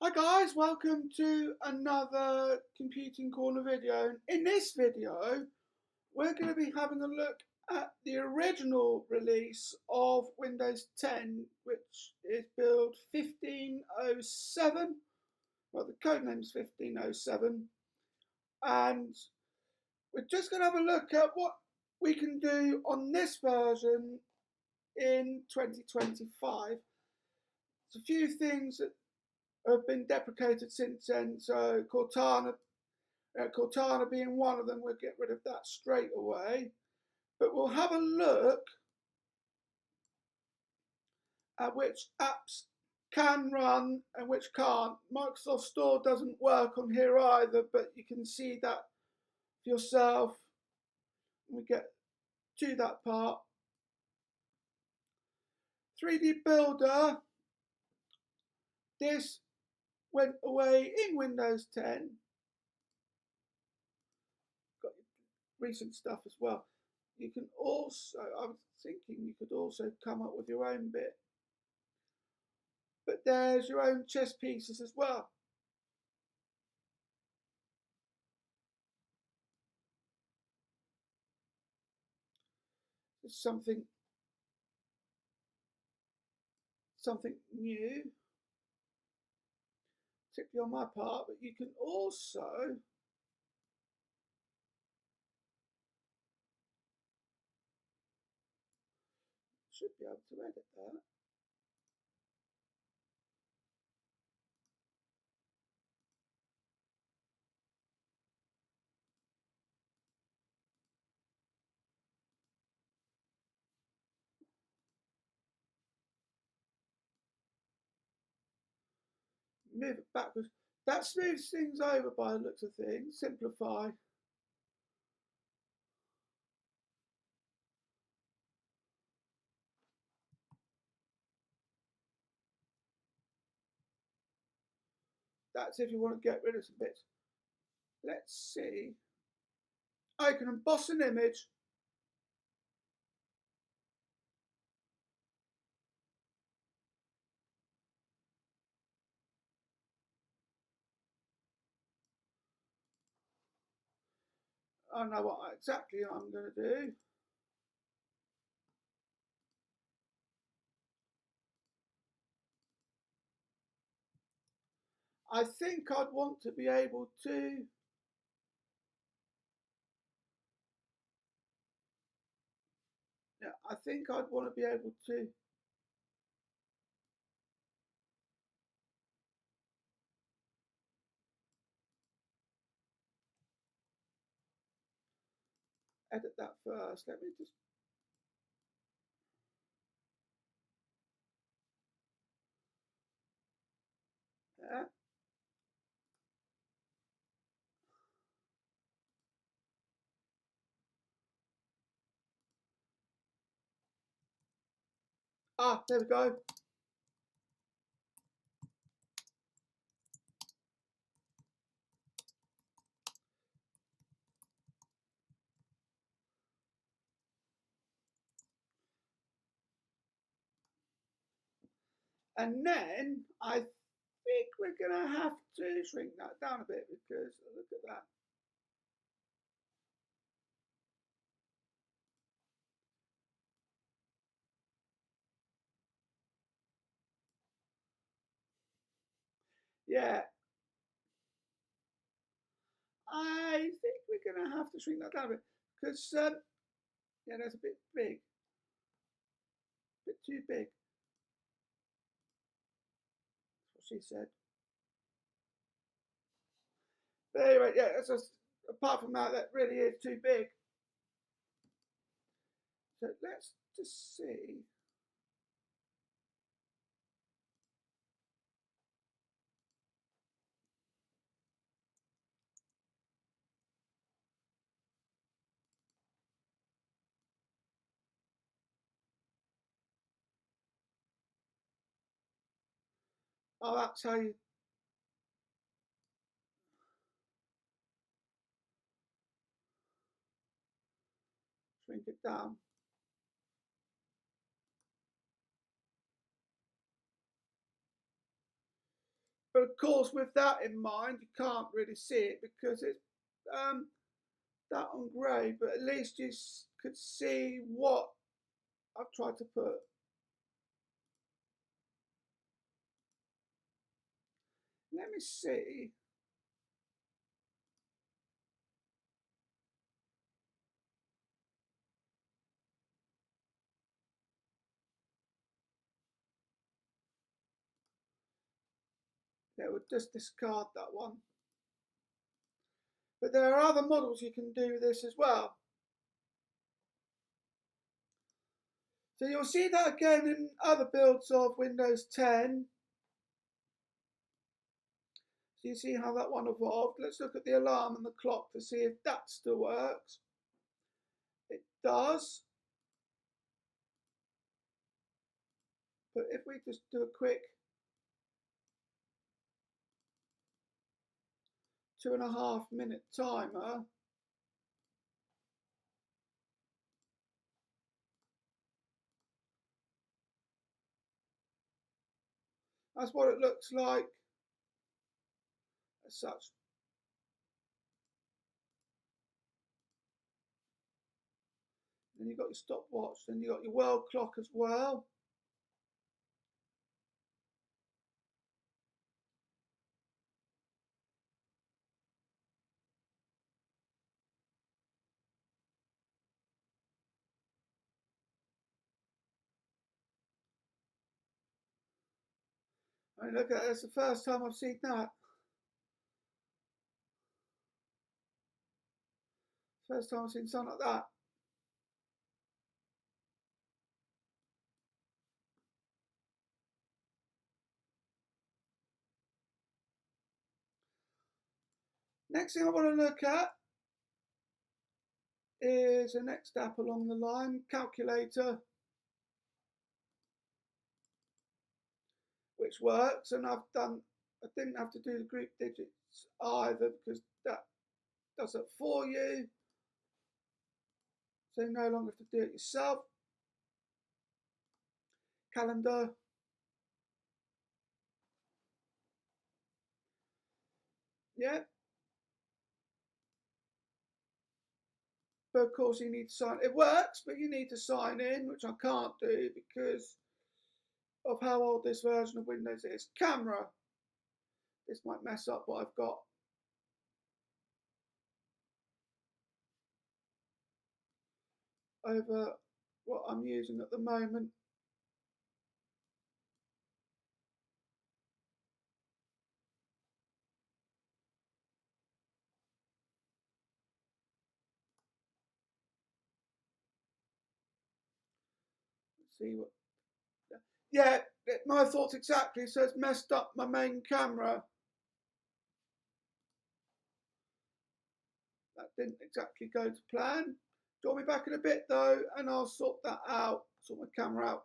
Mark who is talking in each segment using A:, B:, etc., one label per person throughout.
A: Hi guys, welcome to another Computing Corner video. In this video, we're going to be having a look at the original release of Windows 10, which is build 1507. Well, the code name's 1507. And we're just going to have a look at what we can do on this version in 2025. There's a few things that have been deprecated since then. So Cortana being one of them, we'll get rid of that straight away. But we'll have a look at which apps can run and which can't. Microsoft Store doesn't work on here either, but you can see that for yourself when we get to that part. 3D Builder, this went away in Windows 10. Got recent stuff as well. You can also, I was thinking you could also come up with your own bit. But there's your own chess pieces as well. It's something new, particularly on my part, but you can also should be able to edit that. Move it backwards. That smooths things over by the looks of things. Simplify. That's if you want to get rid of some bits. Let's see. I can emboss an image. I know what exactly I'm going to do. I think I'd want to be able to I think I'd want to be able to edit that first. Let me just there. There we go. And then I think we're going to have to shrink that down a bit because look at that. Yeah, I think we're going to have to shrink that down a bit because, yeah, that's a bit big, a bit too big. That's what she said. But anyway, yeah, that's just, apart from that, that really is too big. So let's just see. Oh, that's how you shrink it down. But of course, with that in mind, you can't really see it because it's that on grey, but at least you could see what I've tried to put. Let me see. Yeah, we'll just discard that one. But there are other models you can do this as well. So you'll see that again in other builds of Windows 10. So you see how that one evolved. Let's look at the alarm and the clock to see if that still works. It does. But if we just do a quick 2.5 minute timer, that's what it looks like as such. Then you've got your stopwatch, then you've got your world clock as well. I mean, look at it, it's the first time I've seen that. First time I've seen something like that. Next thing I want to look at is the next app along the line, calculator, which works, and I didn't have to do the group digits either because that does it for you. So you no longer have to do it yourself. Calendar. Yeah. But of course you need to sign. It works, but you need to sign in, which I can't do because of how old this version of Windows is. Camera. This might mess up what I've got. Over what I'm using at the moment. Let's see what. Yeah, my thoughts exactly. So it's messed up my main camera. That didn't exactly go to plan. Draw me back in a bit though, and I'll sort that out. Sort my camera out.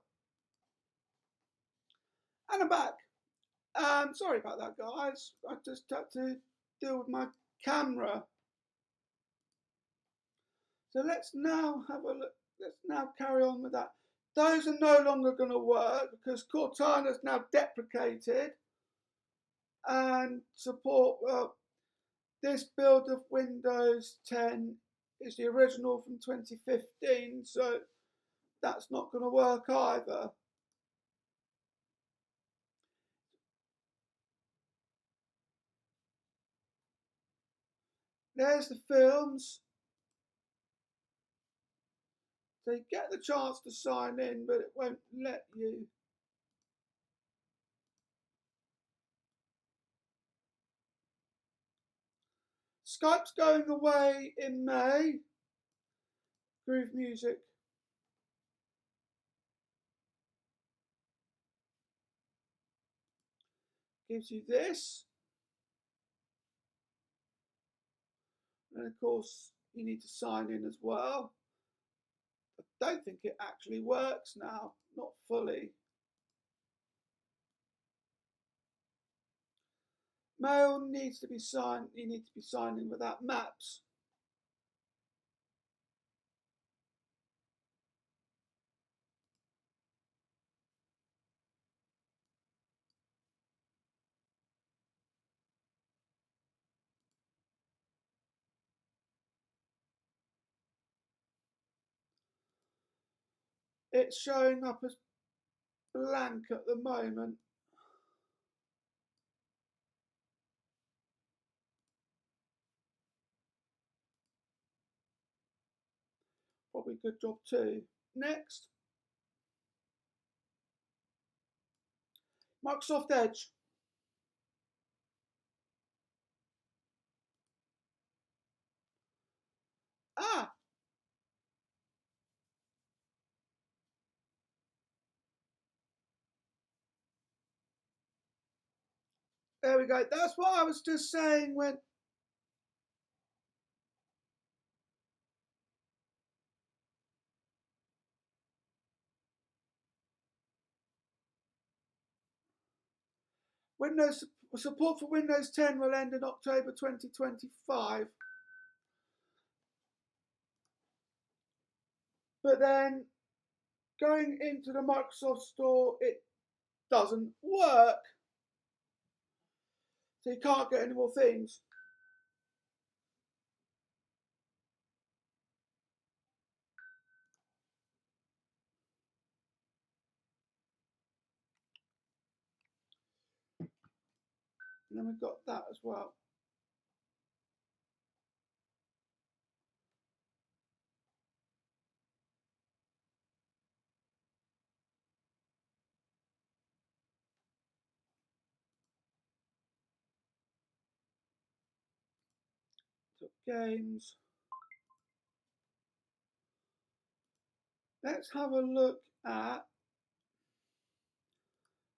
A: And I'm back. Sorry about that, guys. I just had to deal with my camera. So let's now have a look. Let's now carry on with that. Those are no longer going to work because Cortana is now deprecated and support. Well, this build of Windows 10 is the original from 2015, so that's not going to work either. There's the films. So you get the chance to sign in, but it won't let you. Skype's going away in May. Groove Music. Gives you this. And of course, you need to sign in as well. I don't think it actually works now, not fully. Mail needs to be signed, you need to be signing without maps. it's showing up as blank at the moment. Probably good job too. Next, Microsoft Edge. Ah, there we go. That's what I was just saying when Windows support for Windows 10 will end in October 2025. But then going into the Microsoft Store, it doesn't work. So you can't get any more things. And then we've got that as well. So games. Let's have a look at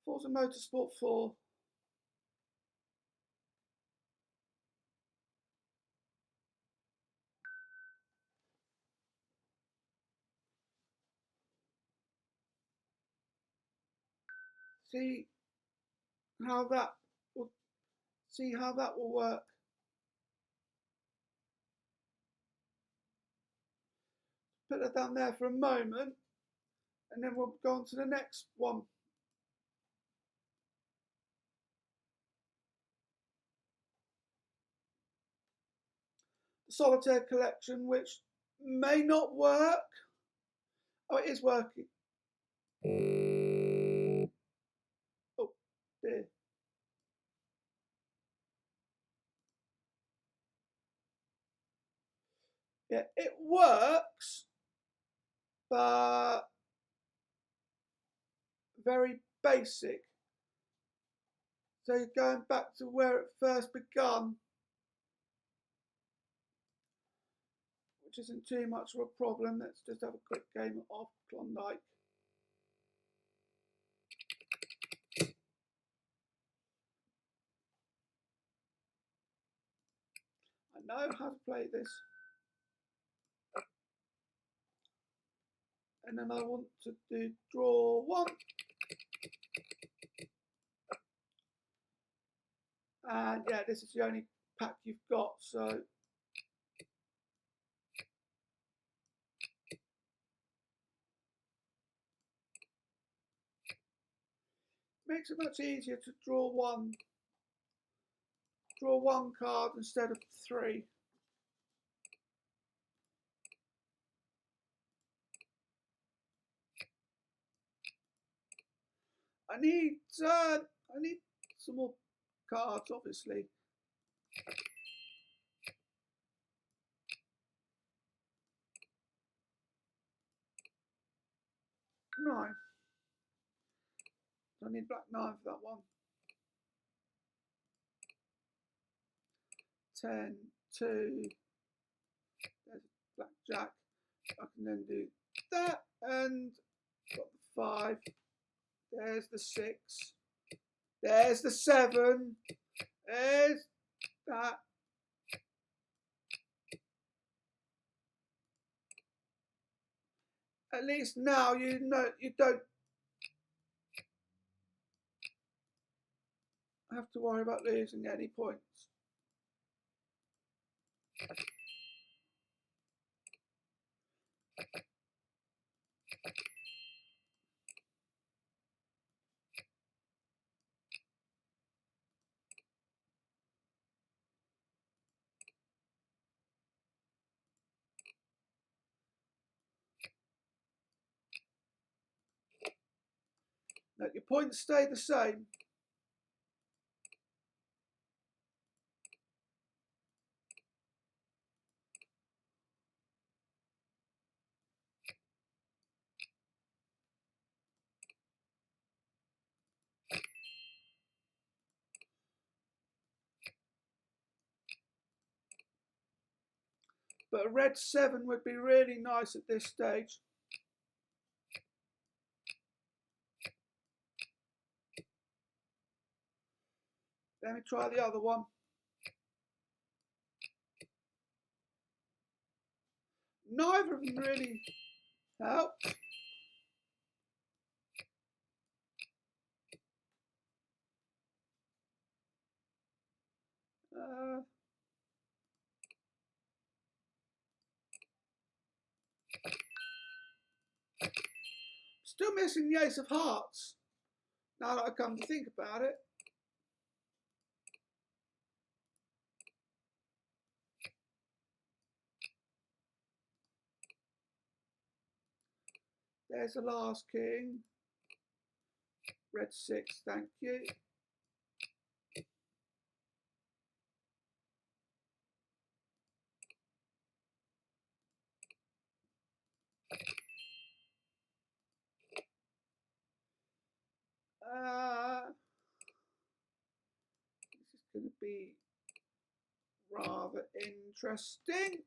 A: Forza Motorsport 4. See how that will work. Put that down there for a moment, and then we'll go on to the next one. The Solitaire collection, which may not work. Oh, it is working. Oh dear. Yeah, it works, but very basic. So you're going back to where it first begun, which isn't too much of a problem. Let's just have a quick game of Klondike. I know how to play this. And then I want to do draw one. And yeah, this is the only pack you've got, so makes it much easier to draw one card instead of three. I need some more cards, obviously. Nine. I need black 9 for that one. 10, 2. There's black jack. I can then do that, and got the 5. There's the 6. There's the 7. There's that. At least now you know you don't have to worry about losing any points. Now your points stay the same. But a red 7 would be really nice at this stage. Let me try the other one. Neither of them really help. Still missing the Ace of Hearts, now that I come to think about it. There's the last king. Red 6, thank you. This is going to be rather interesting.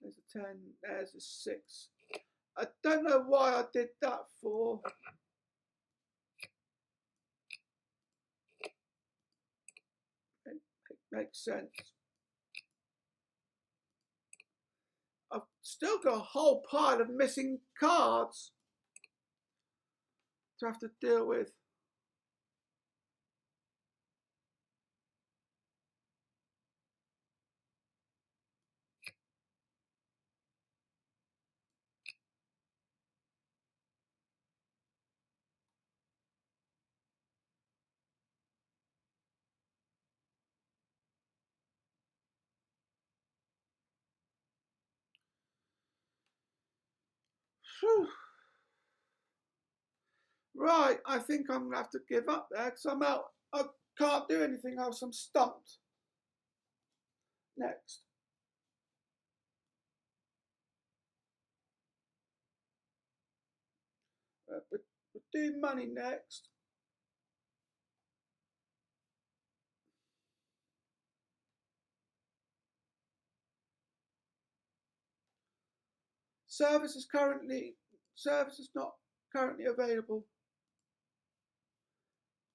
A: There's a 10, there's a 6. I don't know why I did that for. It makes sense. I've still got a whole pile of missing cards to have to deal with. Whew. Right, I think I'm going to have to give up there because I'm out. I can't do anything else. I'm stumped. Next. We'll do money next. Service is not currently available.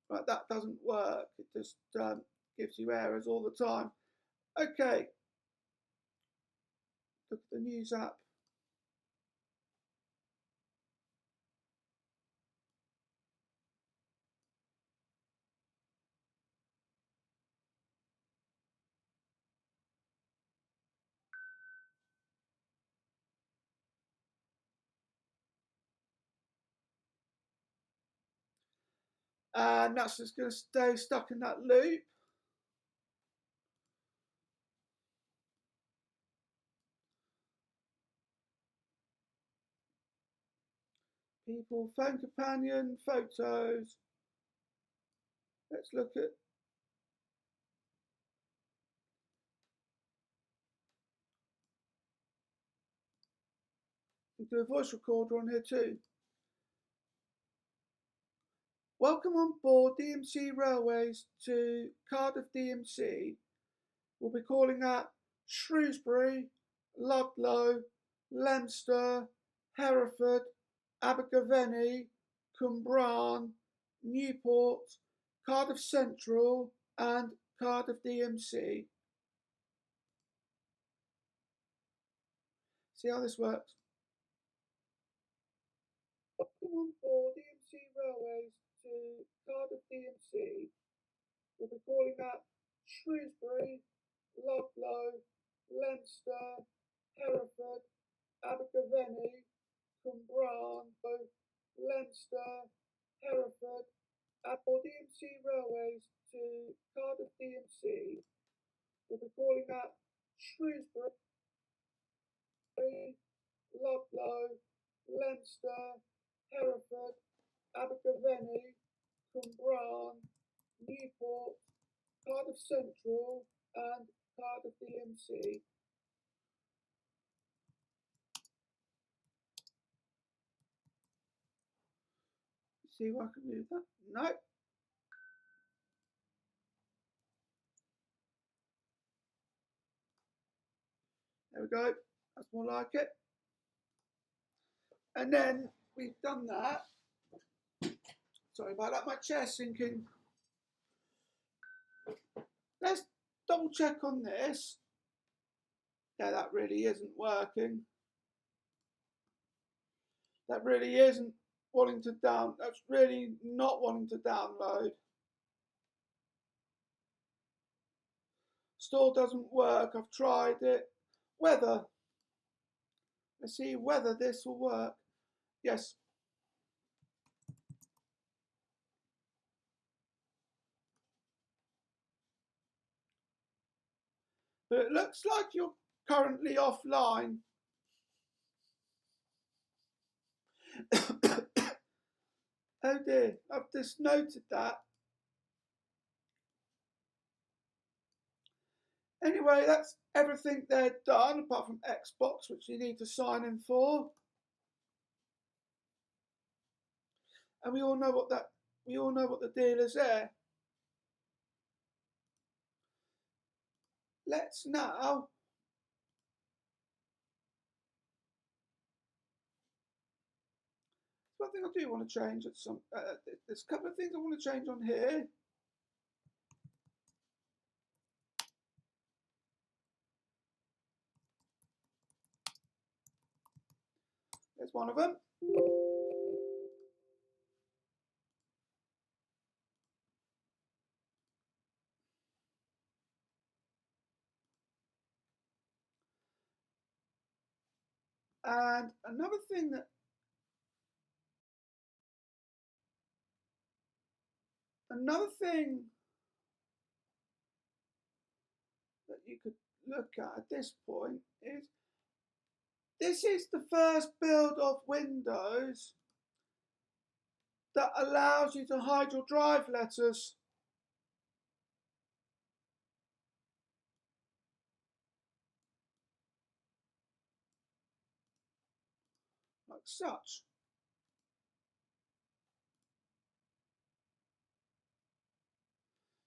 A: Right, that doesn't work. It just gives you errors all the time. Okay. Look at the news app. And that's just going to stay stuck in that loop. People, phone companion, photos. Let's look at do a voice recorder on here too. Welcome on board DMC Railways to Cardiff DMC. We'll be calling at Shrewsbury, Ludlow, Leicester, Hereford, Abergavenny, Cwmbran, Newport, Cardiff Central and Cardiff DMC. See how this works? Welcome on board DMC Railways to Cardiff DMC. We'll be calling at Shrewsbury, Ludlow, Leicester, Hereford, Abergavenny, Cwmbran, Leicester, Hereford, Apple DMC Railways to Cardiff DMC. We'll be calling at Shrewsbury, Ludlow, Leicester, Hereford, Abergavenny, Cwmbran, Newport, Cardiff Central, and Cardiff DMC. See if I can do that. No. There we go. That's more like it. And then we've done that. Sorry about that. My chair's sinking. Let's double check on this. Yeah, that really isn't working. That really isn't wanting to that's really not wanting to download. Store doesn't work. I've tried it. Weather. Let's see whether this will work. Yes. But it looks like you're currently offline. Oh dear, I've just noted that. Anyway, that's everything they're done, apart from Xbox, which you need to sign in for. And we all know what the deal is there. Let's now one thing I do want to change at some there's a couple of things I want to change on here. There's one of them. And another thing that you could look at this point is this is the first build of Windows that allows you to hide your drive letters. Like such.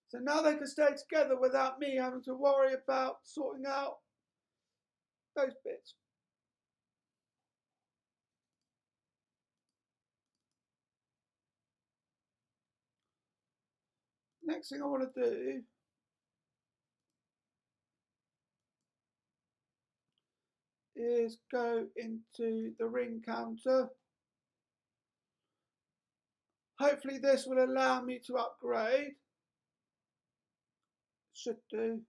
A: So now they can stay together without me having to worry about sorting out those bits. Next thing I want to do is go into the ring counter. Hopefully this will allow me to upgrade. Should do.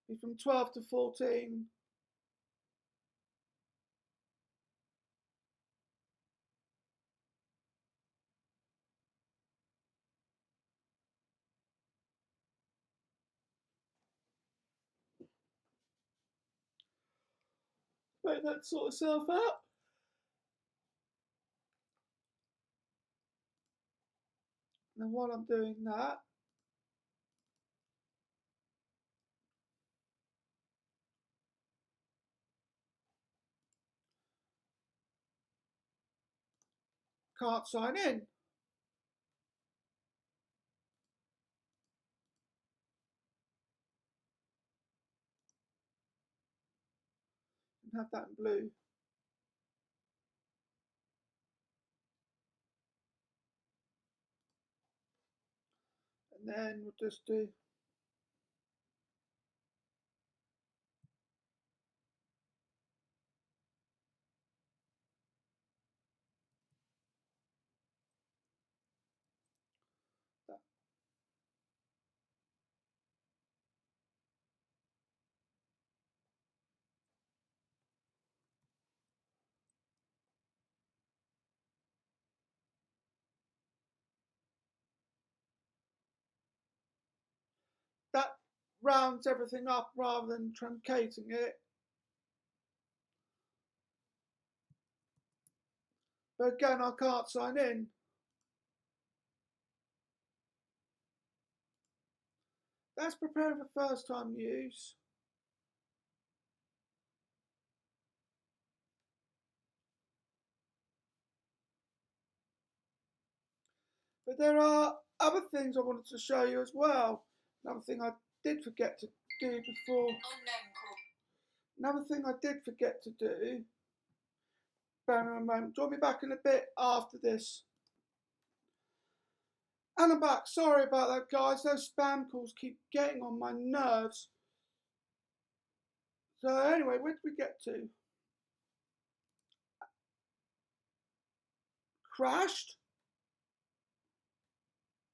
A: Be from 12 to 14. Wait, that sort itself out. And while I'm doing that, can't sign in. And have that in blue. And then we'll just do that. That rounds everything up rather than truncating it. But again, I can't sign in. That's preparing for first time use. But there are other things I wanted to show you as well. Another thing I did forget to do before. Another thing I did forget to do. Bear with me a moment. Draw me back in a bit after this. And I'm back. Sorry about that, guys. Those spam calls keep getting on my nerves. So anyway, where did we get to? Crashed?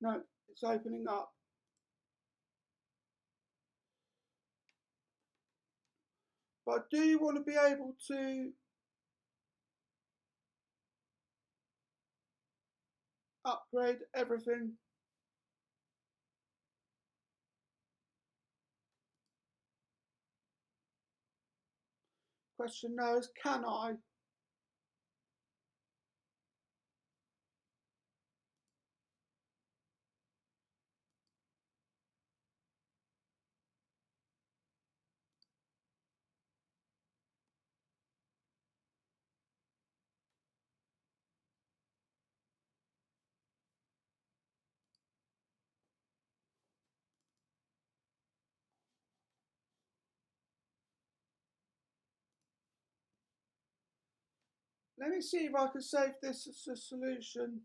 A: No, it's opening up. But do you want to be able to upgrade everything? Question now is, can I? Let me see if I can save this as a solution.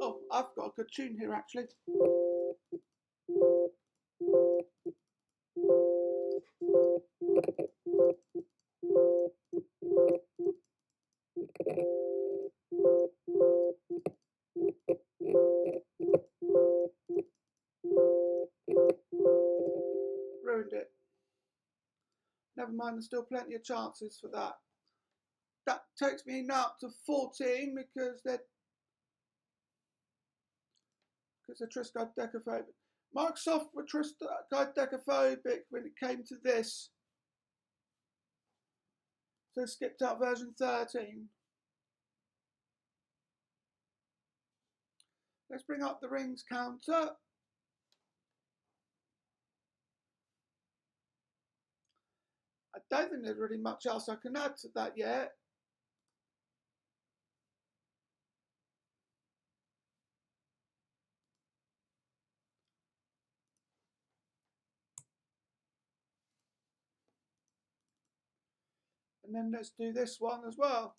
A: Oh, I've got a good tune here actually. Ruined it. Never mind, there's still plenty of chances for that. That takes me now up to 14 because they're triskaidekaphobic. Microsoft were triskaidekaphobic when it came to this. So skipped out version 13. Let's bring up the rings counter. I don't think there's really much else I can add to that yet. And then let's do this one as well.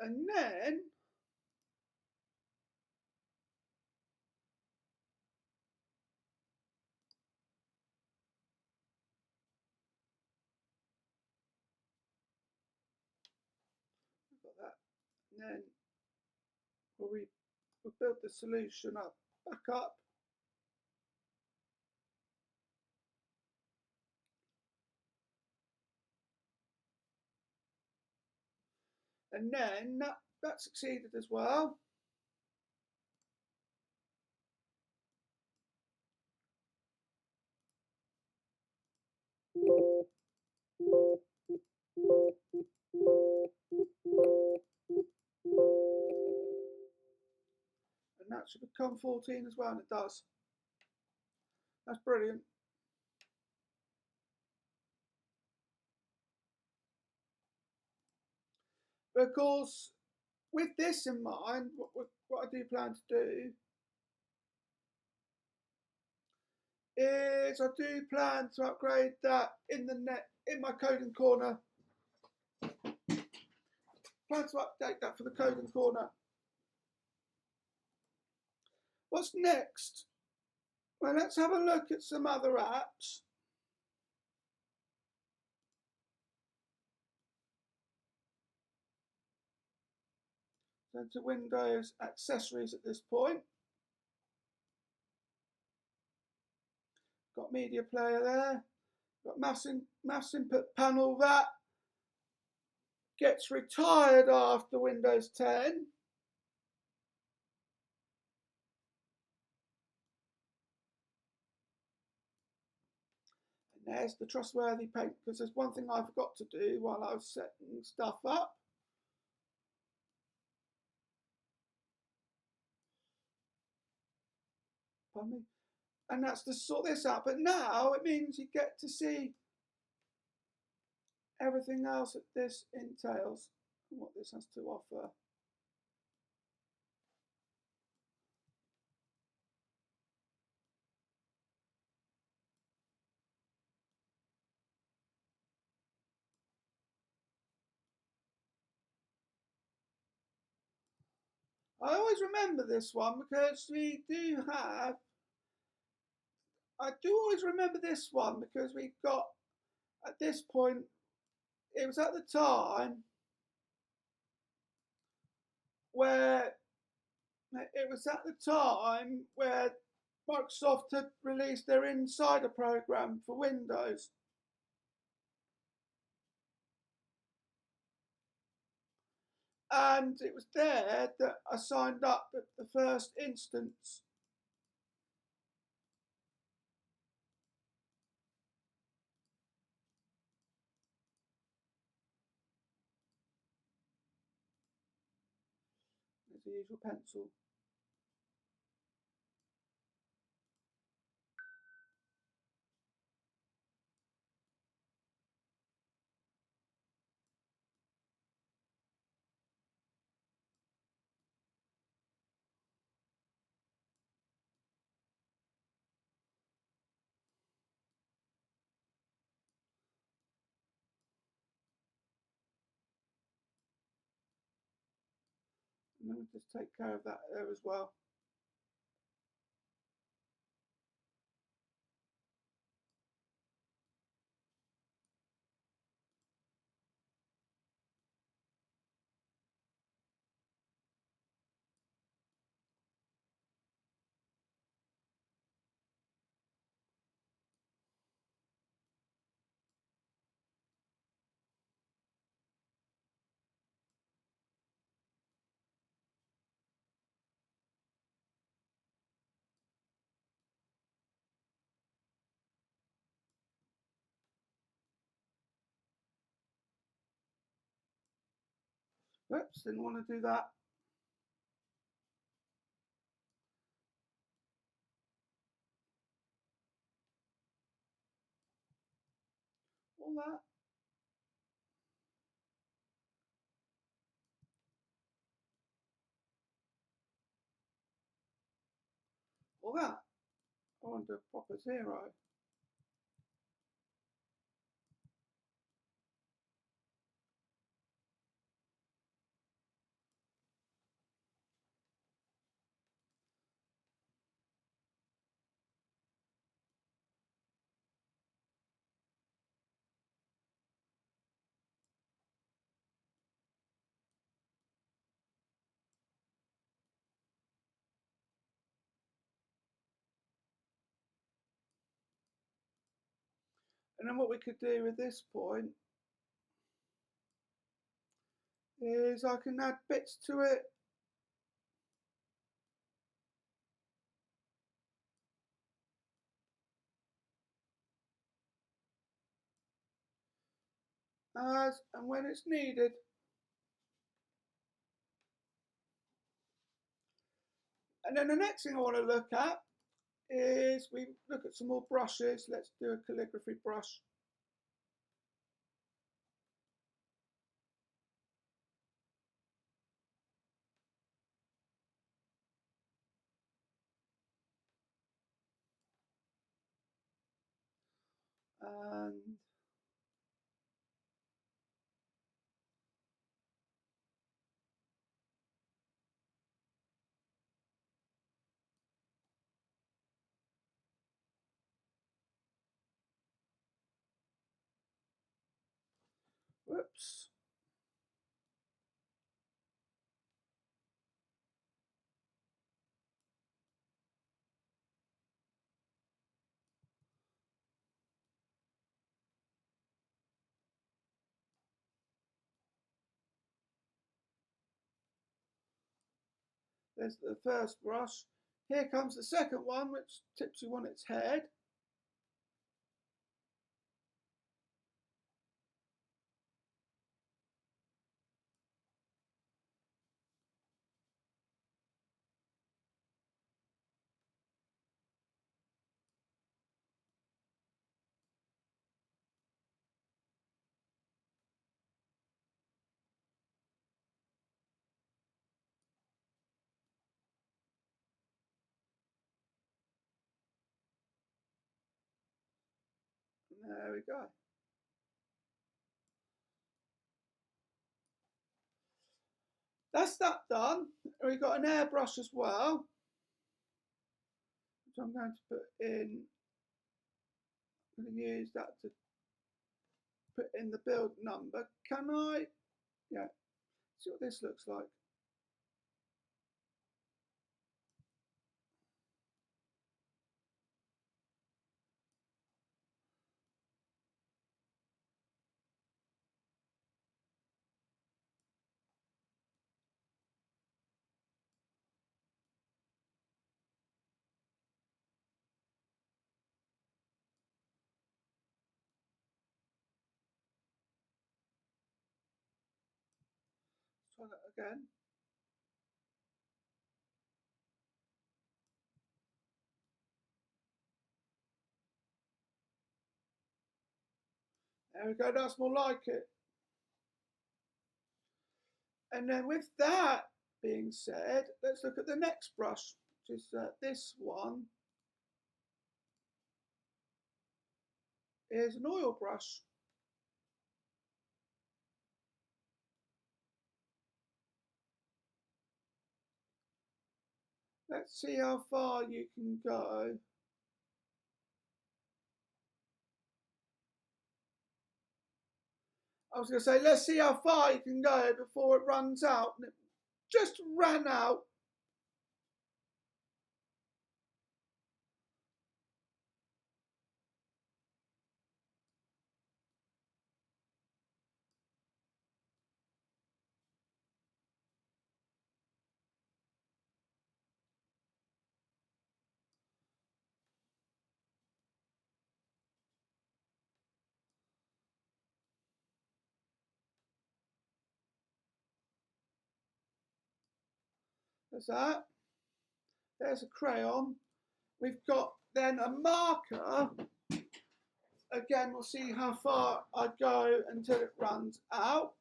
A: And then we've got that. And then we'll build the solution up, back up. And then that succeeded as well. And that should become 14 as well, and it does. That's brilliant. But of course, with this in mind, what I do plan to do is I do plan to upgrade that in my coding corner. Plan to update that for the coding corner. What's next? Well, let's have a look at some other apps. Go to Windows accessories at this point. Got media player there. Got maths input panel. That gets retired after Windows 10. And there's the trustworthy paint, because there's one thing I forgot to do while I was setting stuff up. Pardon me. And that's to sort this out. But now it means you get to see everything else that this entails and what this has to offer. I always remember this one because we do have, I do always remember this one because we got, at this point, it was at the time where Microsoft had released their Insider program for Windows. And it was there that I signed up at the first instance. There's the usual pencil. And then we just take care of that there as well. Oops, didn't want to do that. All that. All that. I want a proper 0. And then what we could do with this point is I can add bits to it. As and when it's needed. And then the next thing I want to look at is we look at some more brushes. Let's do a calligraphy brush. And whoops. There's the first brush. Here comes the second one, which tips you on its head. There we go. That's that done. We've got an airbrush as well, which I'm going to put in. I'm going to use that to put in the build number. Can I? Yeah. See what this looks like. Try that again. There we go. That's more like it. And then with that being said, let's look at the next brush, which is this one. Is an oil brush. Let's see how far you can go. I was going to say, let's see how far you can go before it runs out. And it just ran out. There's that. There's a crayon. We've got then a marker. Again, we'll see how far I go until it runs out.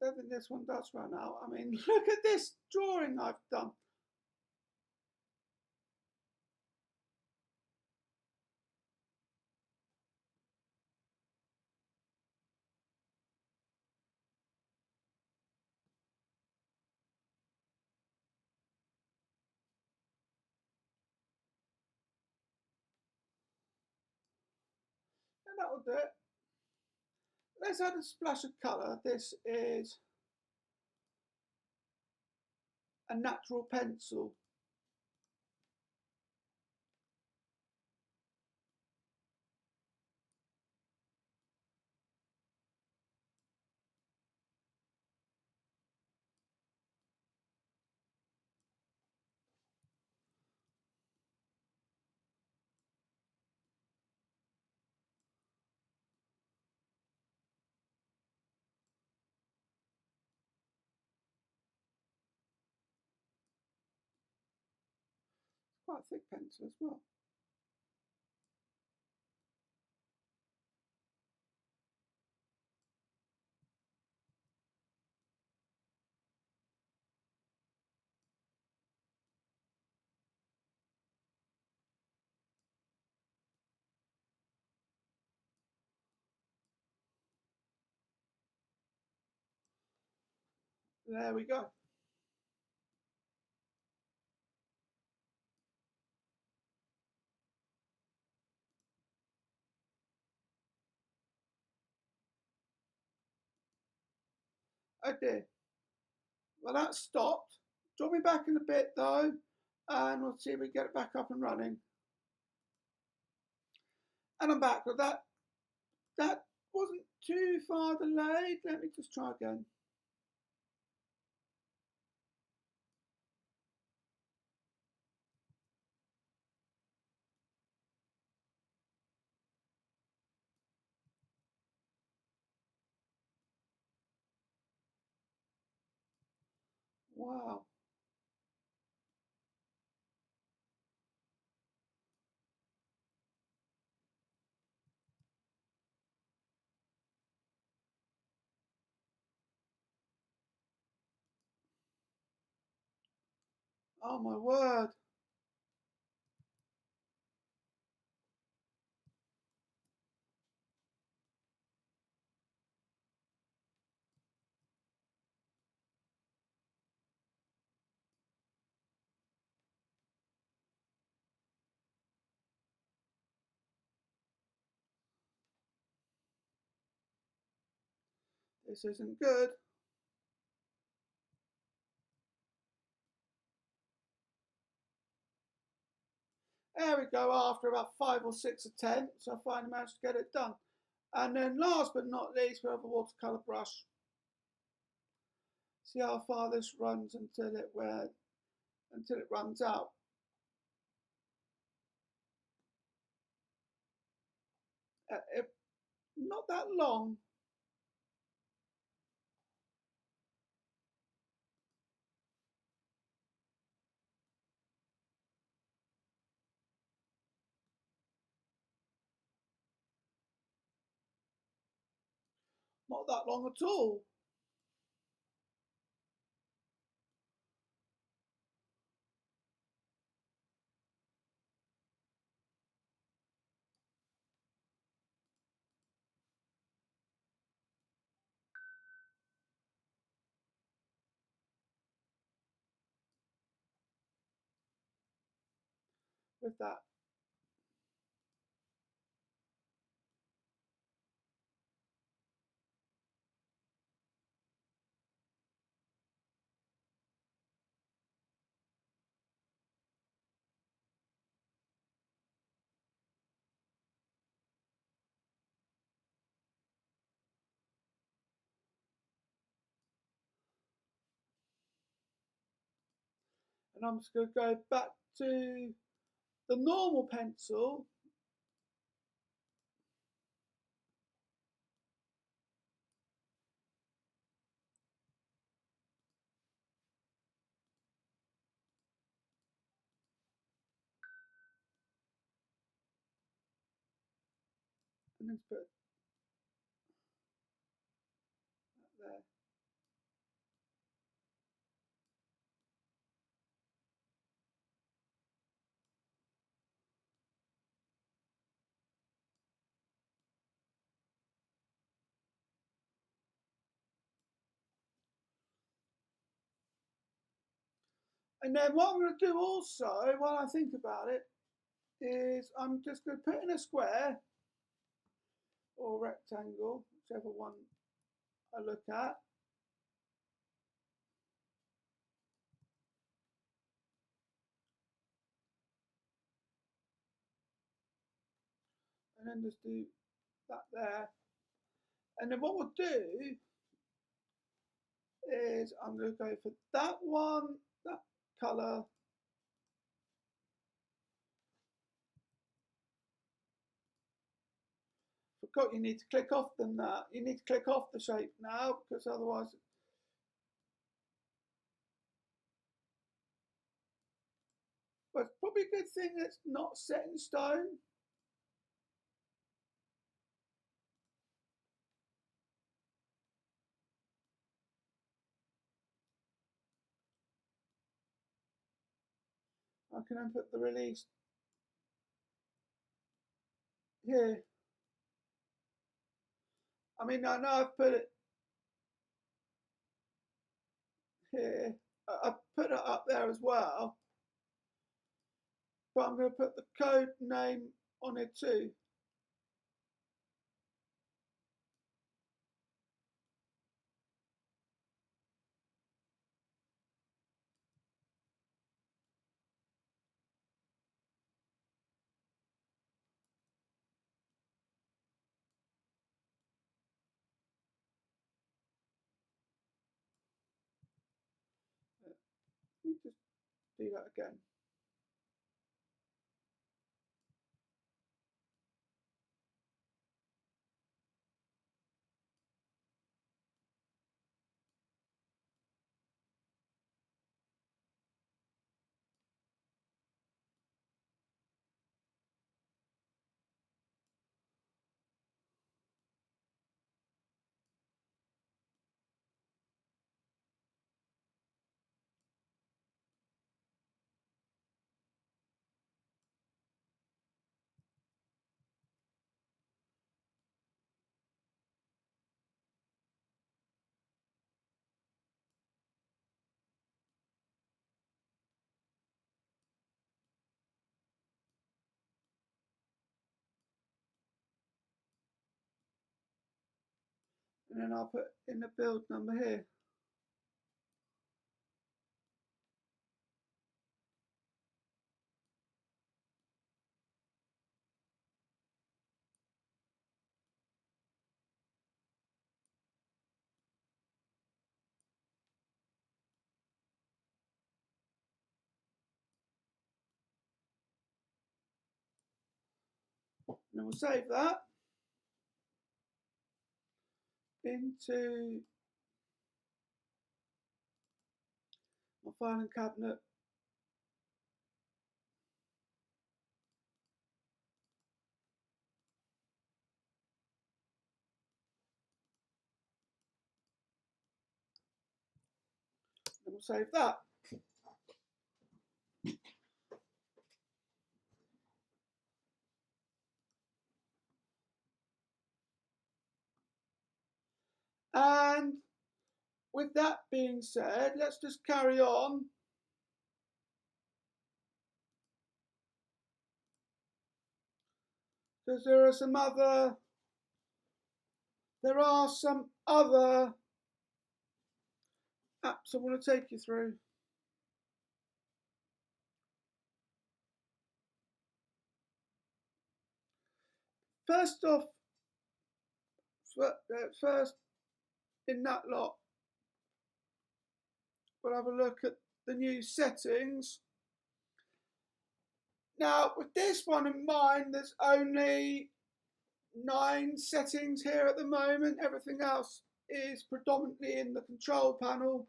A: I don't think this one does run out. I mean, look at this drawing I've done. And that will do it. Let's add a splash of colour. This is a natural pencil. thick pencil as well. There we go. Oh dear. Well, that stopped. Drop me back in a bit though, and we'll see if we get it back up and running. And I'm back. But that wasn't too far delayed. Let me just try again. Wow. Oh my word. This isn't good. There we go, after about 5 or 6 attempts, I finally managed to get it done. And then last but not least, we have a watercolour brush. See how far this runs until it runs out. Not that long. Not that long at all. With that. And I'm just going to go back to the normal pencil. And then put that there. And then what I'm going to do also, while I think about it, is I'm just going to put in a square or rectangle, whichever one I look at. And then just do that there. And then what we'll do is I'm going to go for that one, that colour. Forgot you need to click off them now. You need to click off the shape now because otherwise. Well, it's probably probably a good thing it's not set in stone. I can then put the release here. I mean, I know I've put it here. I put it up there as well, but I'm going to put the code name on it too. Let me just do that again. And then I'll put in the build number here. And we'll save that into my filing cabinet. And we'll save that. And with that being said, let's just carry on. Because there are some other apps I want to take you through. First off, first in that lot, we'll have a look at the new settings. Now, with this one in mind, there's only 9 settings here at the moment. Everything else is predominantly in the control panel.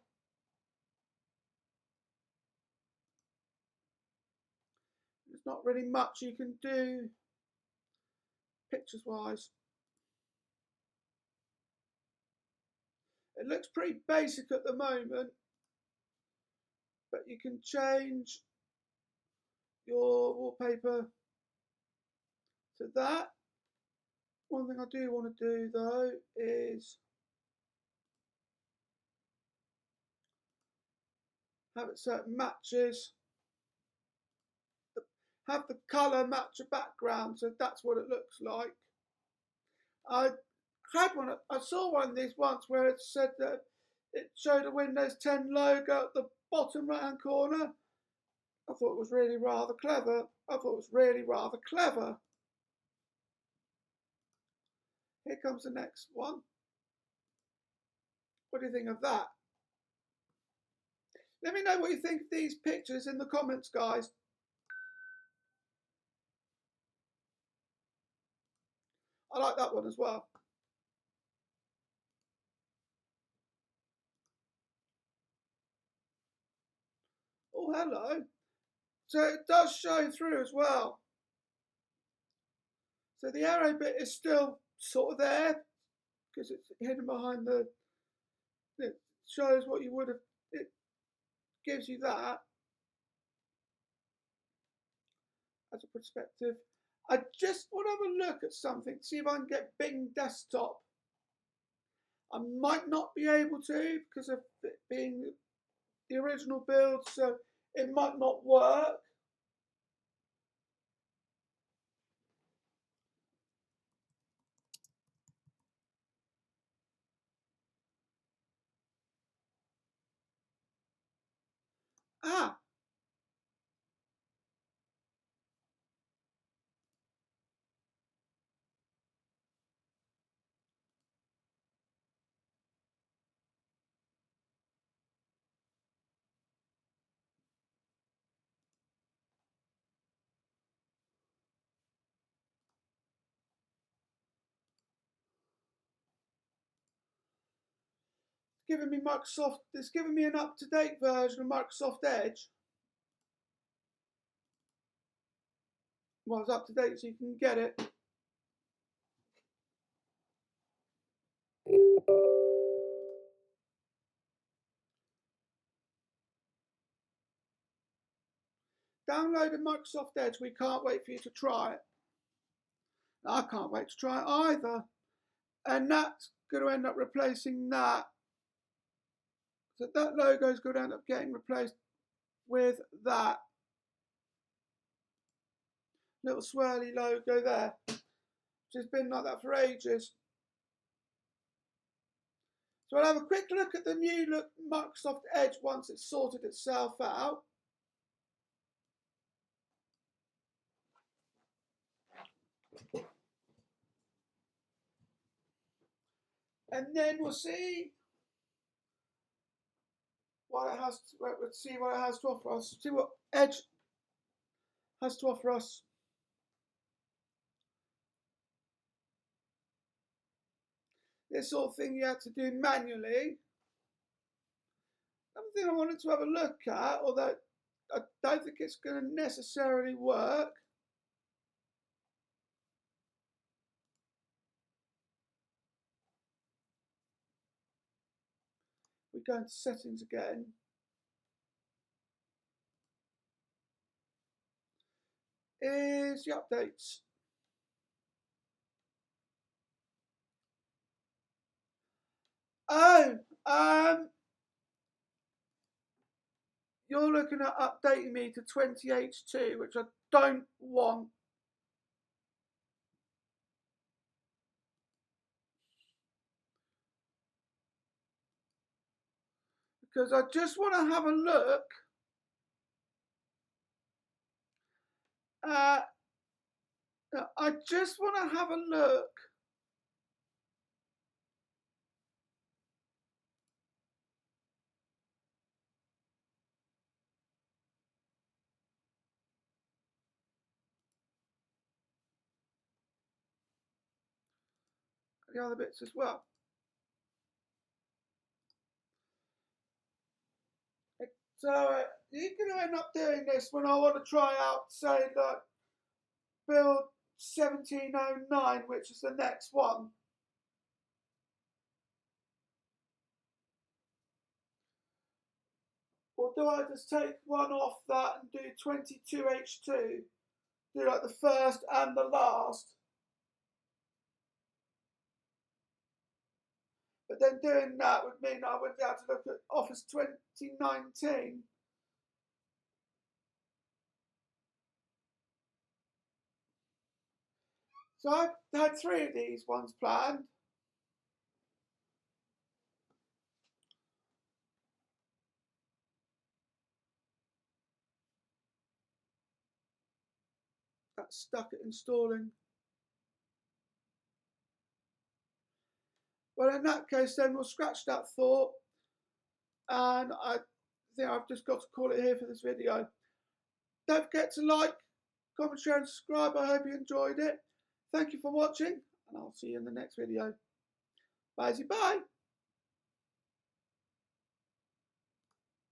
A: There's not really much you can do pictures wise. It looks pretty basic at the moment, but you can change your wallpaper to that. One thing I do want to do though is have it so it matches, have the colour match the background, so that's what it looks like. I saw one of these once where it said that it showed a Windows 10 logo at the bottom right hand corner. I thought it was really rather clever. Here comes the next one. What do you think of that? Let me know what you think of these pictures in the comments, guys. I like that one as well. Oh, hello. So it does show through as well. So the arrow bit is still sort of there because it's hidden behind it shows what you would have, it gives you that as a perspective. I just want to have a look at something, see if I can get Bing Desktop. I might not be able to because of it being the original build, so it might not work. Ah, it's giving me an up-to-date version of Microsoft Edge. Well, it's up to date so you can get it. Downloaded Microsoft Edge. We can't wait for you to try it. I can't wait to try it either. And that's going to end up replacing that. So that logo is going to end up getting replaced with that little swirly logo there, which has been like that for ages. So I'll have a quick look at the new look Microsoft Edge once it's sorted itself out. And then we'll see what it has to, see what it has to offer us. See what Edge has to offer us. This sort of thing you have to do manually. Another thing I wanted to have a look at, although I don't think it's going to necessarily work, we go into settings again. Is the updates. Oh, you're looking at updating me to 20H2, which I don't want. Because I just want to have a look at, I just want to have a look at the other bits as well. So you're going to end up doing this when I want to try out, say, like, build 1709, which is the next one. Or do I just take one off that and do 22H2? Do like the first and the last. But then doing that would mean I wouldn't be able to look at Office 2019. So I had 3 of these ones planned. That's stuck at installing. Well, in that case, then we'll scratch that thought. And I think I've just got to call it here for this video. Don't forget to like, comment, share, and subscribe. I hope you enjoyed it. Thank you for watching, and I'll see you in the next video. Bye.